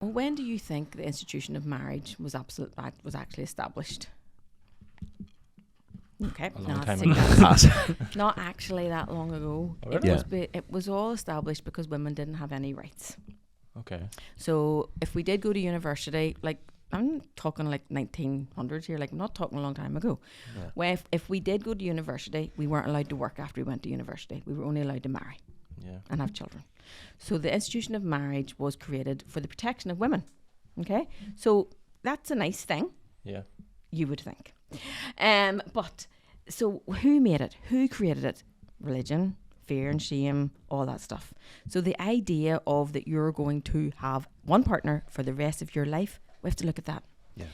Well, when do you think the institution of marriage was actually established? Okay, A long no, time that's ago. not actually that long ago. Oh, It really? it was all established because women didn't have any rights. Okay. So if we did go to university, like I'm talking like 1900s here, like I'm not talking a long time ago. Yeah. Where if we did go to university, we weren't allowed to work after we went to university. We were only allowed to marry Yeah. and have children. So the institution of marriage was created for the protection of women. Okay, so that's a nice thing, Yeah. you would think. But so who made it? Who created it? Religion, fear and shame, all that stuff. So the idea of that you're going to have one partner for the rest of your life, we have to look at that. Yeah.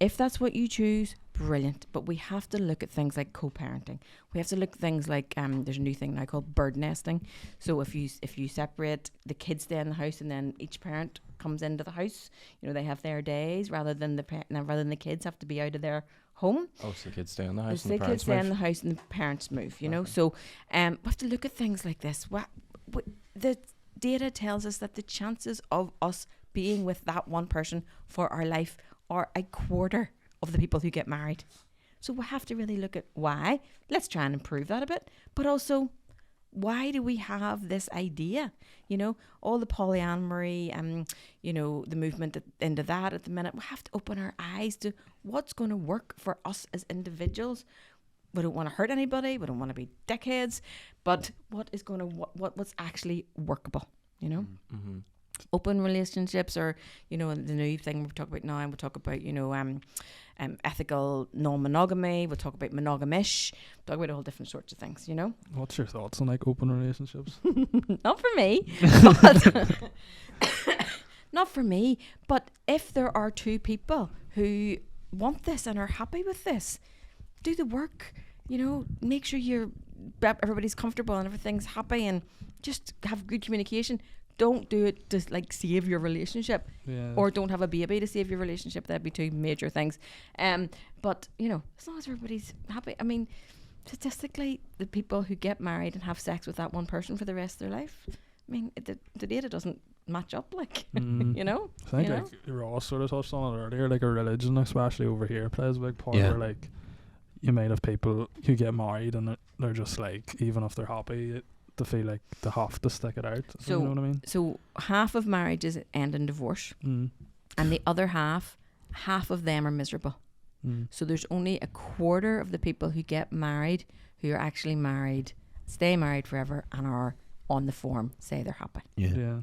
If that's what you choose, brilliant. But we have to look at things like co-parenting. We have to look at things like there's a new thing now called bird nesting. So if you separate, the kids stay in the house and then each parent comes into the house. You know, they have their days rather than the kids have to be out of their home. Oh, so the kids stay in the house So and the the kids parents stay in move? the house and the parents move. You know, so we have to look at things like this. The data tells us that the chances of us being with that one person for our life are a quarter of the people who get married. So we have to really look at why. Let's try and improve that a bit. But also, why do we have this idea? You know, all the polyamory, you know, the movement into that at the minute. We have to open our eyes to what's going to work for us as individuals. We don't want to hurt anybody. We don't want to be dickheads. But what's actually workable, you know? Mm-hmm. Open relationships, or you know, the new thing we talk about now, and we'll talk about, you know, ethical non-monogamy. We'll talk about monogamish. Talk about all different sorts of things, you know. What's your thoughts on like open relationships? Not for me, but not for me. But if there are two people who want this and are happy with this, do the work. You know, make sure everybody's comfortable and everything's happy, and just have good communication. Don't do it to like save your relationship, or don't have a baby to save your relationship. That'd be two major things. But you know, as long as everybody's happy. I mean, statistically, the people who get married and have sex with that one person for the rest of their life, I mean, the data doesn't match up. Like, you know. I think you like know? Ross sort of touched on it earlier. Like a religion, especially over here, plays a big part. Yeah. Where like you might have people who get married and they're just like, even if they're happy, they feel like they have to stick it out. So, you know what I mean? So half of marriages end in divorce, and the other half of them are miserable. So there's only a quarter of the people who get married who are actually married, stay married forever, and are on the form say they're happy. Yeah. Yeah.